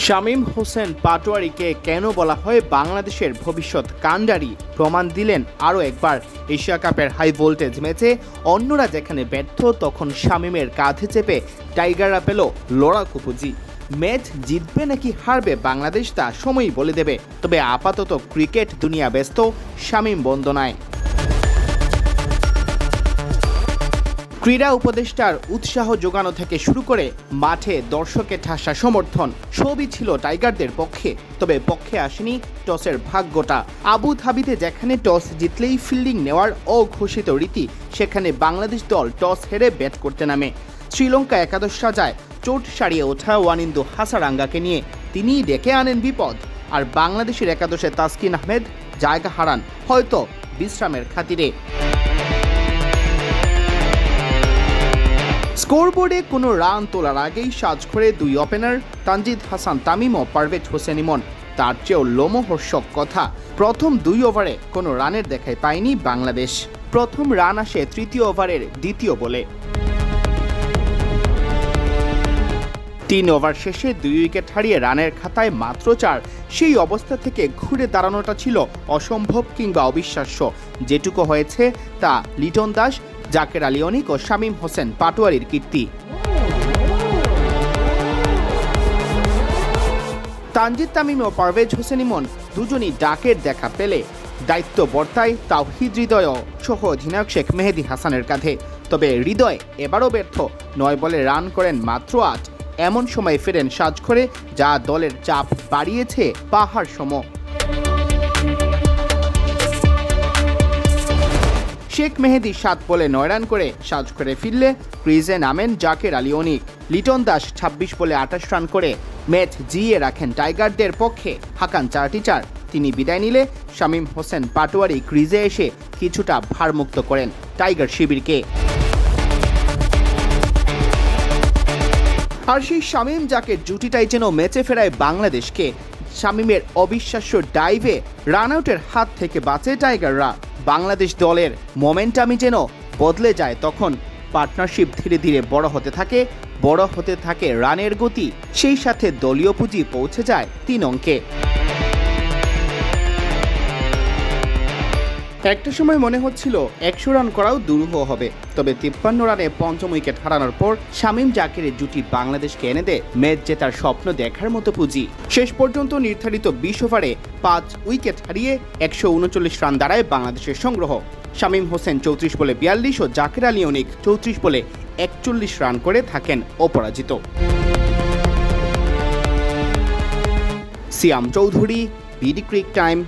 শামীম হোসেন পাটোয়ারিকে কেন বলা হয় বাংলাদেশের ভবিষ্যৎ কাণ্ডারি প্রমাণ দিলেন আরও একবার। এশিয়া কাপের হাই ভোল্টেজ ম্যাচে অন্যরা যেখানে ব্যর্থ, তখন শামীমের কাঁধে চেপে টাইগাররা পেল লড়াকু পুঁজি। ম্যাচ জিতবে নাকি হারবে বাংলাদেশ তা সময়ই বলে দেবে। তবে আপাতত ক্রিকেট দুনিয়া ব্যস্ত শামীম বন্দনায়। ক্রীড়া উপদেষ্টার উৎসাহ যোগানো থেকে শুরু করে মাঠে দর্শকের ঠাসা সমর্থন সবই ছিল টাইগারদের পক্ষে। তবে পক্ষে আসেনি টসের ভাগ্যটা। আবু ধাবিতে যেখানে টস জিতলেই ফিল্ডিং নেওয়ার অঘোষিত রীতি, সেখানে বাংলাদেশ দল টস হেরে ব্যাট করতে নামে। শ্রীলঙ্কা একাদশ সাজায় চোট সারিয়ে ওঠা ওয়ানিন্দু হাসারাঙ্গাকে নিয়ে তিনিই ডেকে আনেন বিপদ। আর বাংলাদেশের একাদশে তাসকিন আহমেদ জায়গা হারান হয়তো বিশ্রামের খাতিরে। স্কোরবোর্ডে কোনো রান তোলার আগেই সাজঘরে দুই ওপেনার তানজিদ হাসান তামিম ও পারভেজ হোসেন ইমন। তার চেয়েও লোমহর্ষক কথা, প্রথম 2 ওভারে কোনো রানের দেখাই পায়নি বাংলাদেশ। প্রথম রান আসে তৃতীয় ওভারের দ্বিতীয় বলে। 3 ওভার শেষে 2 উইকেট হারিয়ে রানের খাতায় মাত্র 4। সেই অবস্থা থেকে ঘুরে দাঁড়ানোটা ছিল অসম্ভব কিংবা অবিশ্বাস্য। যেটুকু হয়েছে তা লিটন দাস, জাকের আলী অনিক ও শামীম হোসেন পাটোয়ারির কীর্তি। তানজিদ তামিম ও পারভেজ হোসেন ইমন দুজনই ডাকের দেখা পেলে দায়িত্ব বর্তায় তাওহিদ হৃদয় সহ অধিনায়ক শেখ মেহেদী হাসানের কাঁধে। তবে হৃদয় এবারও ব্যর্থ, 9 বলে রান করেন মাত্র 8। এমন সময় ফেরেন সাজঘরে, যা দলের চাপ বাড়িয়েছে পাহাড় সম। শেখ মেহেদী 7 বলে 9 রান করে সাজঘরে ফিরলে ক্রিজে নামেন জাকের আলী অনিক। লিটন দাস 26 বলে 28 রান করে ম্যাচ জিইয়ে রাখেন টাইগারদের পক্ষে। হাকান 4টি 4। তিনি বিদায় নিলে শামীম হোসেন পাটোয়ারি ক্রিজে এসে কিছুটা ভারমুক্ত করেন টাইগার শিবিরকে। আর সেই শামীম জাকের জুটিটাই যেন ম্যাচে ফেরায় বাংলাদেশকে। শামীমের অবিশ্বাস্য ডাইভে রান আউটের হাত থেকে বাঁচে টাইগাররা। বাংলাদেশ দলের মোমেন্টামই যেন বদলে যায় তখন। পার্টনারশিপ ধীরে ধীরে বড় হতে থাকে রানের গতি, সেই সাথে দলীয় পুঁজি পৌঁছে যায় 3 অঙ্কে। একটা সময় মনে হচ্ছিল 100 রান করাও দুরূহ হবে। তবে 53 রানে 5ম উইকেট হারানোর পর শামীম জাকেরের জুটি বাংলাদেশকে এনে দেয় ম্যাচ জেতার স্বপ্ন দেখার মতো পুঁজি। শেষ পর্যন্ত নির্ধারিত 20 ওভারে 5 উইকেট হারিয়ে 139 রান দাঁড়ায় বাংলাদেশের সংগ্রহ। শামীম হোসেন 34 বলে 42 ও জাকের আলী অনিক 34 বলে 41 রান করে থাকেন অপরাজিত। সিয়াম চৌধুরী, বিডি ক্রিক টাইম।